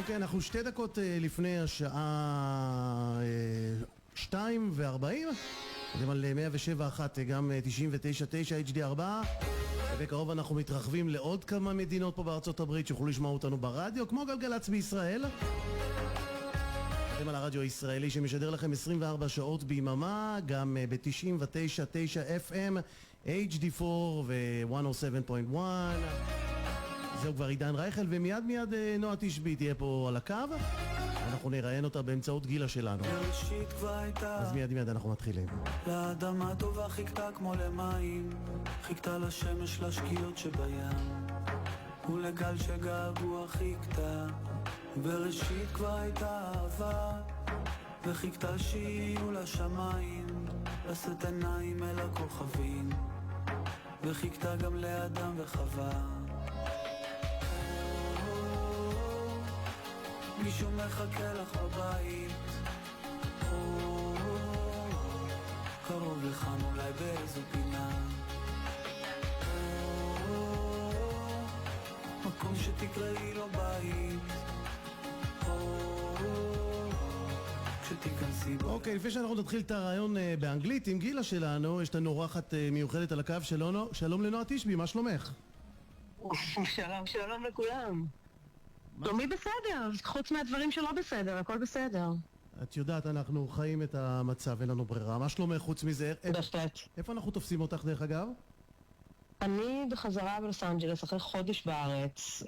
אוקיי, אנחנו 2 דקות לפני השעה 2:40. אתם על 107.1, גם 99.9 HD4. ובקרוב אנחנו מתרחבים לעוד כמה מדינות פה בארצות הברית שיוכלו לשמוע אותנו ברדיו, כמו גלגלצ בישראל. אתם על הרדיו הישראלי שמשדר לכם 24 שעות ביממה, גם ב-99.9 FM, HD4 ו-107.1. זהו כבר עידן רייכל, ומיד נועה תשבי תהיה פה על הקו. אנחנו נראיין אותה באמצעות גילה שלנו. אז מיד אנחנו מתחילים. לאדמה טובה חיכתה כמו למים, חיכתה לשמש לשקיעות שבים, ולגל שגעגוע חיכתה. בראשית כבר הייתה אהבה, וחיכתה שיהיו לשמיים, לשאת עיניים אל הכוכבים, וחיכתה גם לאדם וחווה. מישהו מחכה לך בבית, קרוב לכאן אולי באיזו פינה, מקום שתקראי לו בית, כשתיכנסי בו. אוקיי, לפני שאנחנו נתחיל את הרעיון באנגלית עם גילה שלנו, יש לנו אורחת מיוחדת על הקו. שלום לנועה תשבי, מה שלומך? שלום לכולם. שלומי בסדר, חוץ מהדברים שלא בסדר, הכל בסדר. את יודעת, אנחנו חיים את המצב, אין לנו ברירה. מה שלומך חוץ מזה? בהחלט. איפה אנחנו תופסים אותך דרך אגב? אני בחזרה בלוס אנג'לס אחרי חודש בארץ,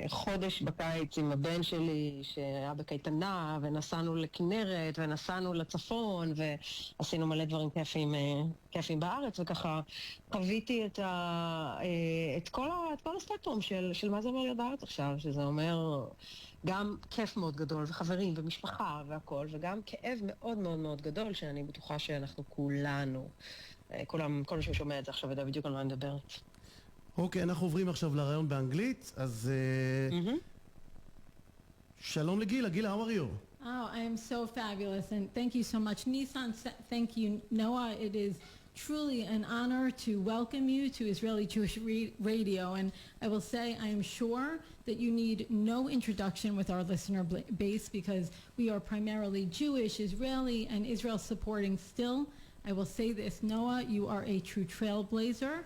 חודש בקיץ עם הבן שלי שהיה בקייטנה, ונסענו לכנרת ונסענו לצפון ועשינו מלא דברים כיפים בארץ, וככה חוויתי את כל הספקטרום של מה זה אומר להיות בארץ עכשיו, שזה אומר גם כיף מאוד גדול וחברים ומשפחה והכל, וגם כאב מאוד מאוד מאוד גדול שאני בטוחה שאנחנו כולנו, כל מי ששומע את זה עכשיו יודע בדיוק על מה אני מדברת. אוקיי, אנחנו עוברים עכשיו לרעיון באנגלית, אז שלום לגילה. גילה, how are you? Oh, I am so fabulous, and thank you so much. Nissan, thank you. Noah, it is truly an honor to welcome you to Israeli Jewish Radio, and I will say I am sure that you need no introduction with our listener base because we are primarily Jewish, Israeli, and Israel supporting still. I will say this, Noah, you are a true trailblazer.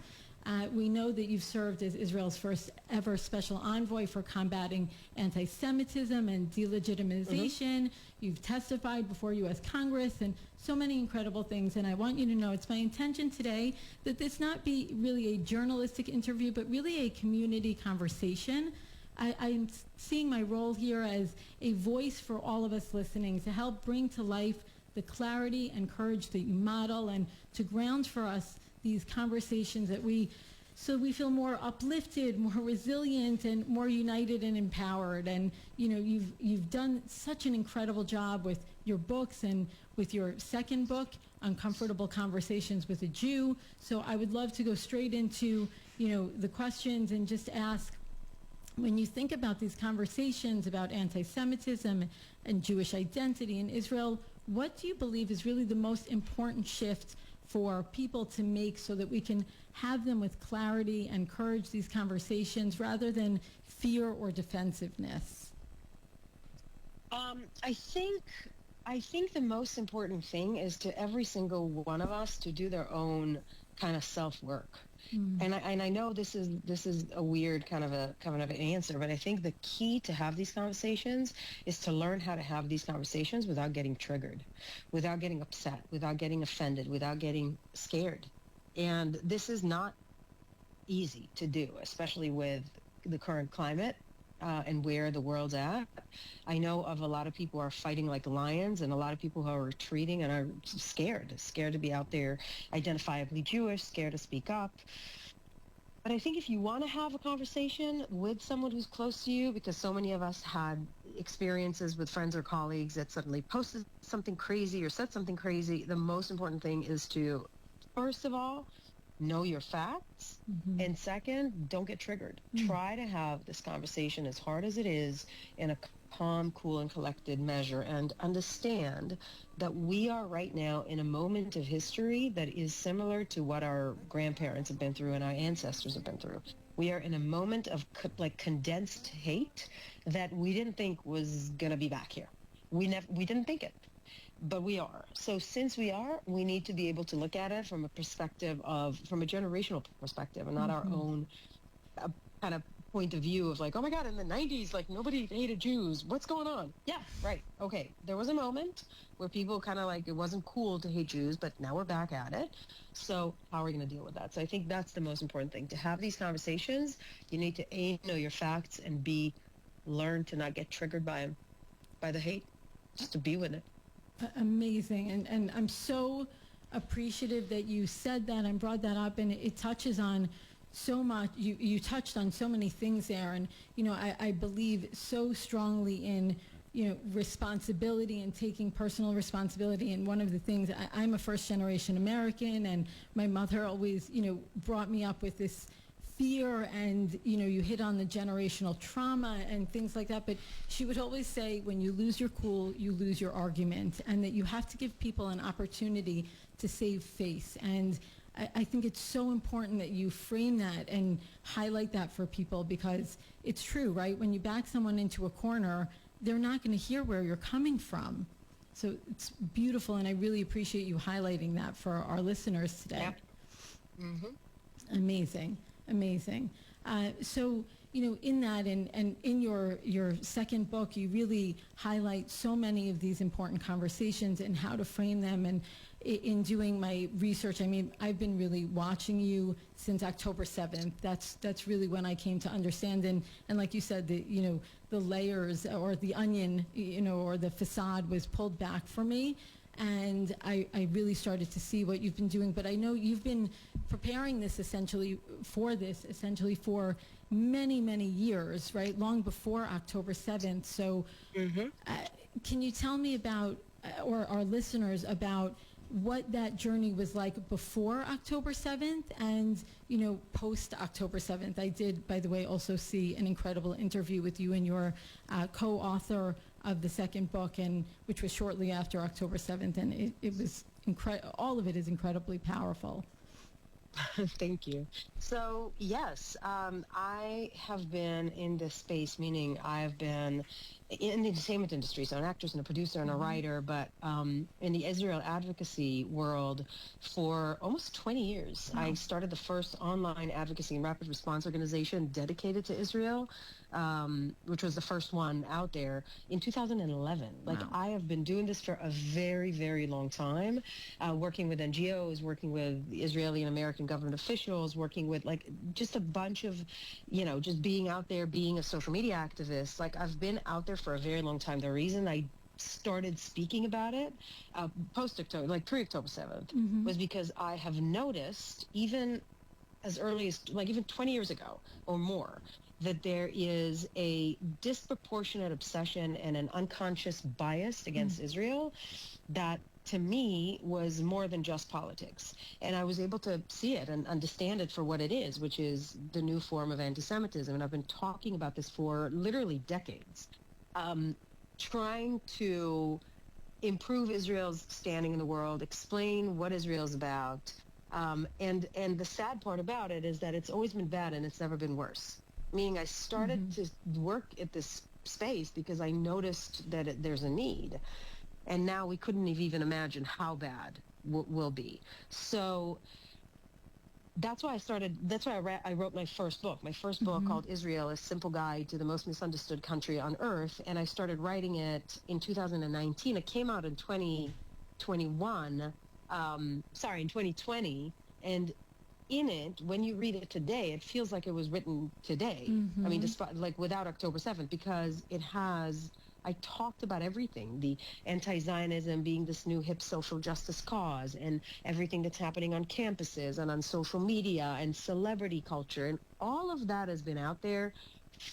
We know that you've served as Israel's first ever special envoy for combating antisemitism and delegitimization. You've testified before U.S. Congress and so many incredible things. And I want you to know it's my intention today that this not be really a journalistic interview, but really a community conversation. I'm seeing my role here as a voice for all of us listening to help bring to life the clarity and courage that you model, and to ground for us these conversations so we feel more uplifted, more resilient, and more united and empowered. And you know, you've done such an incredible job with your books and with your second book, Uncomfortable Conversations with a Jew. So I would love to go straight into, you know, the questions and just ask, when you think about these conversations about anti-Semitism and Jewish identity in Israel, what do you believe is really the most important shift for people to make so that we can have them with clarity and courage these conversations rather than fear or defensiveness? I think the most important thing is to every single one of us to do their own kind of self-work. And I know this is a weird kind of an answer, but I think the key to have these conversations is to learn how to have these conversations without getting triggered, without getting upset, without getting offended, without getting scared. And this is not easy to do, especially with the current climate. And where the world's at. I know of a lot of people who are fighting like lions, and a lot of people who are retreating and are scared to be out there identifiably Jewish, scared to speak up. But I think if you want to have a conversation with someone who's close to you, because so many of us had experiences with friends or colleagues that suddenly posted something crazy or said something crazy, the most important thing is to, first of all, know your facts, and second, don't get triggered. Try to have this conversation as hard as it is in a calm, cool, and collected measure, and understand that we are right now in a moment of history that is similar to what our grandparents have been through and our ancestors have been through. We are in a moment of condensed hate that we didn't think was going to be back here. We didn't think it, but we are. So since we are, we need to be able to look at it from a generational perspective, and not our own kind of point of view of like, oh my God, in the 90s, like nobody hated Jews. What's going on? Yeah, right. Okay. There was a moment where people kind of like, it wasn't cool to hate Jews, but now we're back at it. So how are we going to deal with that? So I think that's the most important thing. To have these conversations, you need to A, know your facts, and B, learn to not get triggered by them, by the hate, just to be with it. Amazing. And I'm so appreciative that you said that and brought that up, and it touches on so much. You touched on so many things there, and I believe so strongly in responsibility and taking personal responsibility. And one of the things, I'm a first generation American, and my mother always brought me up with this fear, and you hit on the generational trauma and things like that, but she would always say, when you lose your cool, you lose your argument, and that you have to give people an opportunity to save face. And I think it's so important that you frame that and highlight that for people, because it's true, right? When you back someone into a corner, they're not going to hear where you're coming from. So it's beautiful, and I really appreciate you highlighting that for our listeners today. Yep. Mm-hmm. Amazing. So, in that and in your second book, you really highlight so many of these important conversations and how to frame them. And in doing my research, I mean, I've been really watching you since October 7th. That's really when I came to understand. And like you said, the layers or the onion, or the facade was pulled back for me. And I really started to see what you've been doing. But I know you've been preparing this essentially for many, many years, right? Long before October 7th. So can you tell me about, or our listeners, about what that journey was like before October 7th and, post October 7th? I did, by the way, also see an incredible interview with you and your co-author of the second book, and which was shortly after October 7th, and it was all of it is incredibly powerful. Thank you. So yes, I have been in this space, meaning I've been in the entertainment industry, so an actress and a producer and a writer, but in the Israel advocacy world for almost 20 years. Wow. I started the first online advocacy and rapid response organization dedicated to Israel, which was the first one out there in 2011. Like, wow. I have been doing this for a very, very long time, working with NGOs, working with Israeli and American government officials, working with like just a bunch of, just being out there, being a social media activist. Like, I've been out there for a very long time. The reason I started speaking about it post-October, like pre-October 7th, was because I have noticed, even as early as like even 20 years ago or more, that there is a disproportionate obsession and an unconscious bias against Israel that, to me, was more than just politics. And I was able to see it and understand it for what it is, which is the new form of anti-Semitism. And I've been talking about this for literally decades, trying to improve Israel's standing in the world, explain what Israel's about. And the sad part about it is that it's always been bad and it's never been worse. Meaning I started to work at this space because I noticed that there's a need. And now we couldn't have even imagine how bad will be. So that's why I wrote my first book. My first book, called Israel, A Simple Guide to the Most Misunderstood Country on Earth. And I started writing it in 2019. It came out in 2020. And in it, when you read it today, it feels like it was written today. I mean, despite, like, without October 7th, because I talked about everything, the anti-Zionism being this new hip social justice cause, and everything that's happening on campuses and on social media and celebrity culture. And all of that has been out there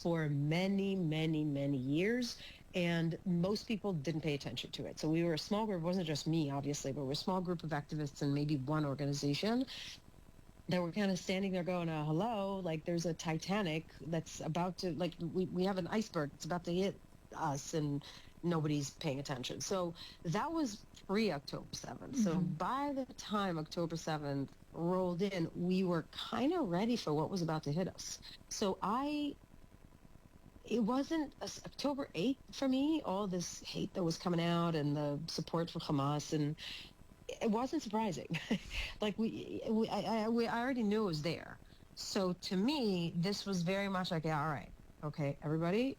for many, many, many years. And most people didn't pay attention to it. So we were a small group. It wasn't just me, obviously, but we're a small group of activists and maybe one organization that were kind of standing there going, hello, like, there's a Titanic that's about to, like, we have an iceberg that's about to hit us, and nobody's paying attention. So that was pre-October 7th. So by the time October 7th rolled in, we were kind of ready for what was about to hit us. So it wasn't October 8th for me, all this hate that was coming out and the support for Hamas, and it wasn't surprising. Like I already knew it was there. So to me, this was very much like, yeah, all right, okay, everybody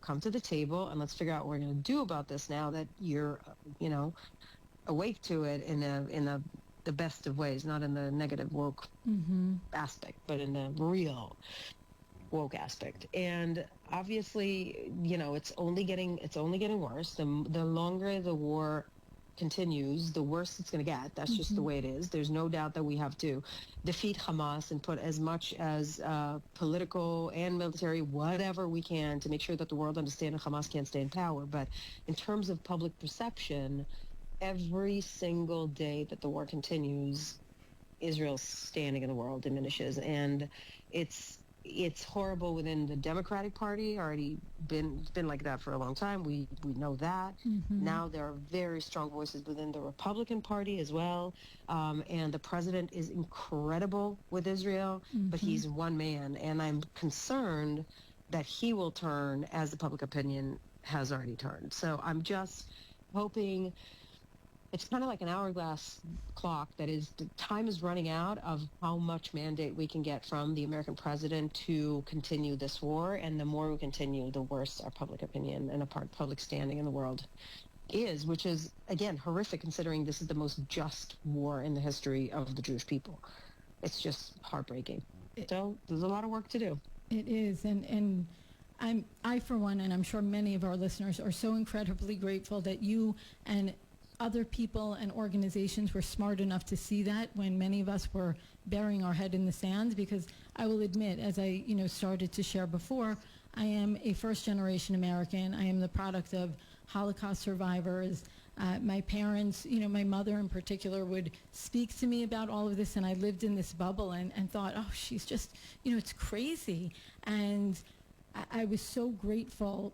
come to the table and let's figure out what we're going to do about this now that you're, awake to it in the best of ways, not in the negative woke aspect, but in the real woke aspect. And obviously, it's only getting worse. The longer the war continues, the worse it's going to get. That's just the way it is. There's no doubt that we have to defeat Hamas and put as much as political and military, whatever we can, to make sure that the world understands that Hamas can't stay in power. But in terms of public perception, every single day that the war continues, Israel's standing in the world diminishes. And it's horrible within the Democratic Party. Already been like that for a long time. We know that. Now there are very strong voices within the Republican Party as well. And the president is incredible with Israel, but he's one man. And I'm concerned that he will turn as the public opinion has already turned. So I'm just hoping. It's kind of like an hourglass clock that is, the time is running out of how much mandate we can get from the American president to continue this war. And the more we continue, the worse our public opinion and our public standing in the world is, which is, again, horrific considering this is the most just war in the history of the Jewish people. It's just heartbreaking. So there's a lot of work to do. It is. And I, for one, and I'm sure many of our listeners are so incredibly grateful that you and other people and organizations were smart enough to see that when many of us were burying our head in the sand, because I will admit, as I started to share before, I am a first-generation American. I am the product of Holocaust survivors. My parents, my mother in particular, would speak to me about all of this, and I lived in this bubble and thought, oh, she's just, it's crazy. And I was so grateful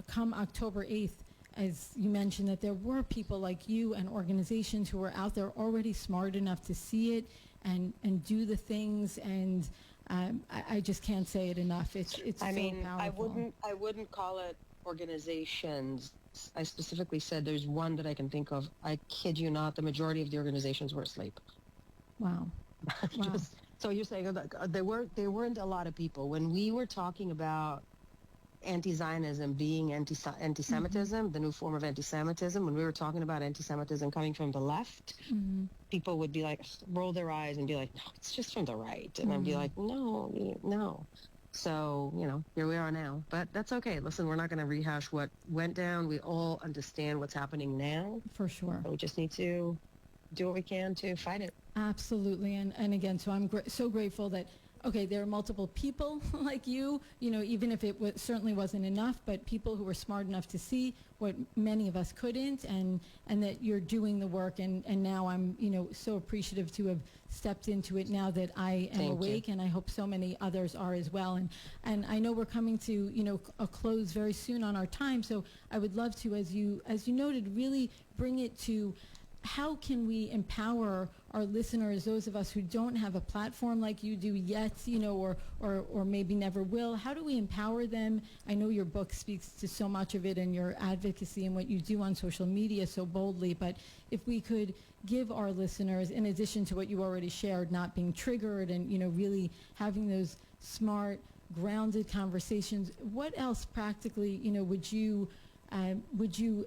come October 8th, as you mentioned, that there were people like you and organizations who were out there already smart enough to see it and do the things. And I just can't say it enough. It's I so mean, powerful. I wouldn't call it organizations. I specifically said there's one that I can think of. I kid you not, the majority of the organizations were asleep. Wow. Wow. So you're saying there weren't a lot of people when we were talking about anti-Zionism being anti-Semitism, the new form of anti-Semitism. When we were talking about anti-Semitism coming from the left, people would be like, roll their eyes and be like, no, it's just from the right. And I'd be like, no. So, here we are now. But that's okay. Listen, we're not going to rehash what went down. We all understand what's happening now. For sure. So we just need to do what we can to fight it. Absolutely. And again, so I'm so grateful that, okay, there are multiple people like you, even if it certainly wasn't enough, but people who were smart enough to see what many of us couldn't, and that you're doing the work. And now I'm, so appreciative to have stepped into it now that I am awake, and I hope so many others are as well. And I know we're coming to, a close very soon on our time, so I would love to, as you noted, really bring it to how can we empower our listeners, those of us who don't have a platform like you do yet, or maybe never will? How do we empower them? I know your book speaks to so much of it, and your advocacy and what you do on social media so boldly, but if we could give our listeners, in addition to what you already shared, not being triggered and, really having those smart, grounded conversations, what else practically, would you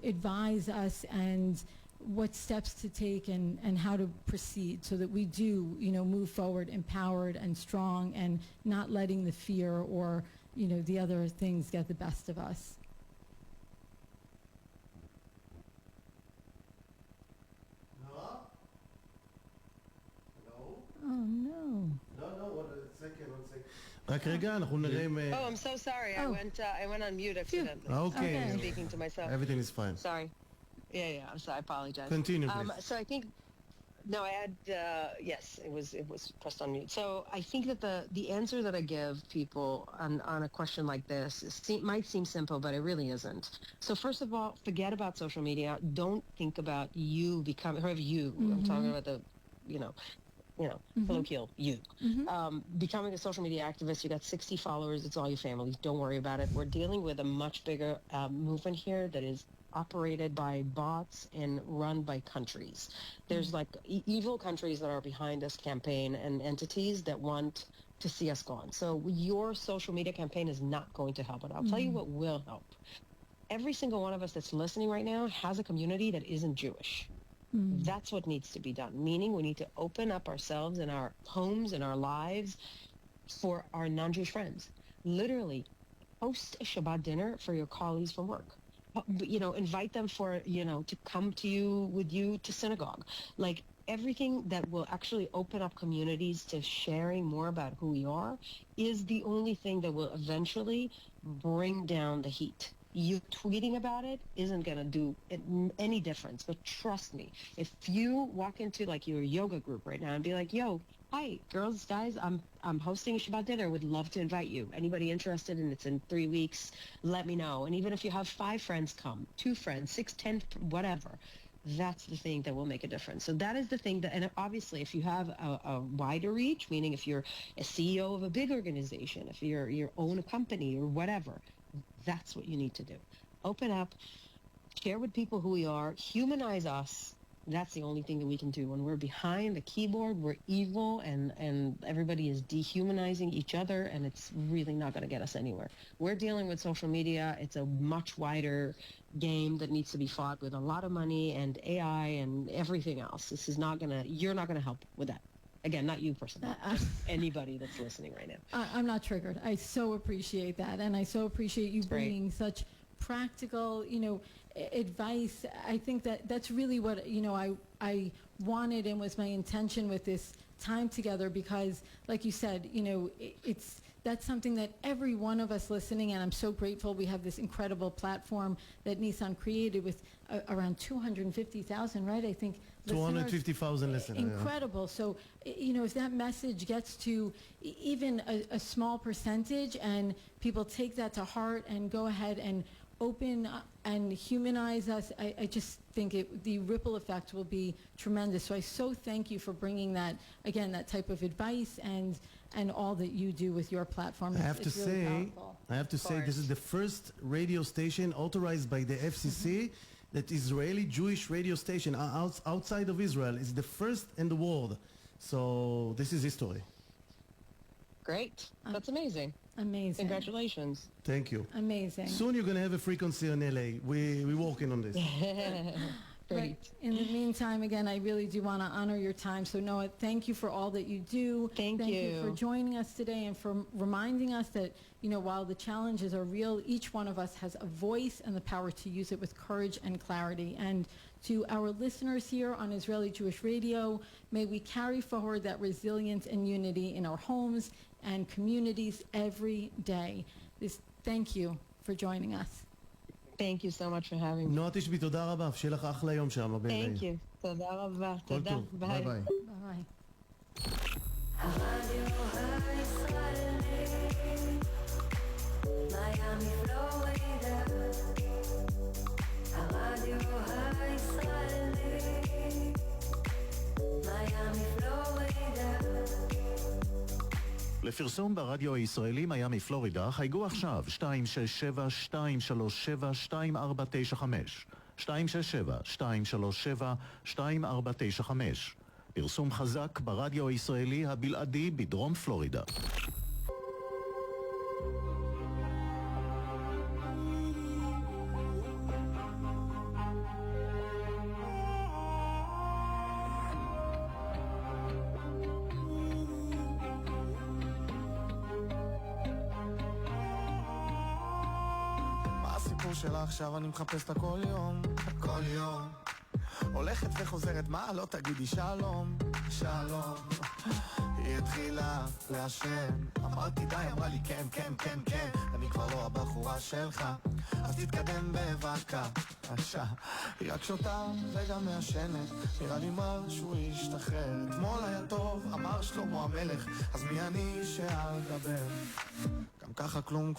advise us, and what steps to take and how to proceed so that we do, move forward empowered and strong and not letting the fear or, the other things get the best of us? Noah? Hello? Oh, no. No, one second. רק רגע, אנחנו נראה אם... Oh, I'm so sorry. I went on mute accidentally. Okay. I was speaking to myself. Everything is fine. Sorry. Yeah, I'm sorry. I apologize. Continue, please. So I think, no, I had, yes, it was pressed on mute. So I think that the answer that I give people on a question like this might seem simple, but it really isn't. So first of all, forget about social media. Don't think about you becoming, I'm talking about colloquial you. Becoming a social media activist, you got 60 followers, it's all your family. Don't worry about it. We're dealing with a much bigger movement here that is operated by bots and run by countries. There's like evil countries that are behind this campaign and entities that want to see us gone. So your social media campaign is not going to help. And I'll tell you what will help. Every single one of us that's listening right now has a community that isn't Jewish. That's what needs to be done, meaning we need to open up ourselves and our homes and our lives for our non-Jewish friends. Literally, host a Shabbat dinner for your colleagues from work. Invite them to come to you with you to synagogue. Like everything that will actually open up communities to sharing more about who we are is the only thing that will eventually bring down the heat. You tweeting about it isn't going to do any difference. But trust me, if you walk into like your yoga group right now and be like, yo, hi, girls, guys, I'm hosting a Shabbat dinner. Would love to invite you. Anybody interested? And it's in 3 weeks. Let me know. And even if you have 5 friends come, 2 friends, 6, 10, whatever, that's the thing that will make a difference. So that is the thing that, and obviously if you have a wider reach, meaning if you're a CEO of a big organization, if you own a company or whatever, that's what you need to do. Open up, share with people who we are, humanize us. That's the only thing that we can do. When we're behind the keyboard, we're evil and everybody is dehumanizing each other, and it's really not going to get us anywhere. We're dealing with social media. It's a much wider game that needs to be fought with a lot of money and AI and everything else. You're not going to help with that. Again, not you personally, just anybody that's listening right now. I'm not triggered. I so appreciate that. And I so appreciate you bringing such practical, advice. I think that's really what, I wanted and was my intention with this time together, because like you said, that's something that every one of us listening, and I'm so grateful we have this incredible platform that Nissan created with around 250,000, right? I think 250,000 listeners. Incredible. Yeah. So, if that message gets to even a small percentage and people take that to heart and go ahead and open and humanize us, I just think the ripple effect will be tremendous. So I so thank you for bringing that, again, that type of advice and all that you do with your platform. I have to say, this is the first radio station authorized by the FCC that Israeli Jewish radio station outside of Israel. Is the first in the world. So this is history. Great. That's amazing. Amazing. Congratulations. Thank you. Amazing. Soon you're going to have a frequency in LA. We're working on this. Great. But in the meantime, again, I really do want to honor your time. So, Noa, thank you for all that you do. Thank you for joining us today and for reminding us that, while the challenges are real, each one of us has a voice and the power to use it with courage and clarity. And to our listeners here on Israeli Jewish Radio, may we carry forward that resilience and unity in our homes and communities every day. Thank you for joining us. Thank you so much for having me. נועה תשבי, תודה רבה, שיהיה לך אחלה יום שם. Thank you. תודה רבה. תודה. ביי ביי. ביי. הרדיו הישראלי, מיאמי פלורידה. הרדיו הישראלי, מיאמי פלורידה. לפרסום ברדיו הישראלי מיאמי פלורידה חייגו עכשיו 267-237-2495 267-237-2495 פרסום חזק ברדיו הישראלי הבלעדי בדרום פלורידה. שלה עכשיו אני מחפש אותה כל יום, כל יום הולכת וחוזרת, מה לא תגידי שלום, שלום היא התחילה לעשן, אמרתי די, אמרה לי כן, כן, כן, כן אני כבר לא הבחורה שלך, אז תתקדם בבקשה היא רק שותה וגם מעשנת, נראה לי משהו ישתחרר, אתמול היה טוב, אמר שלמה המלך, אז מי אני שאדבר, גם ככה כלום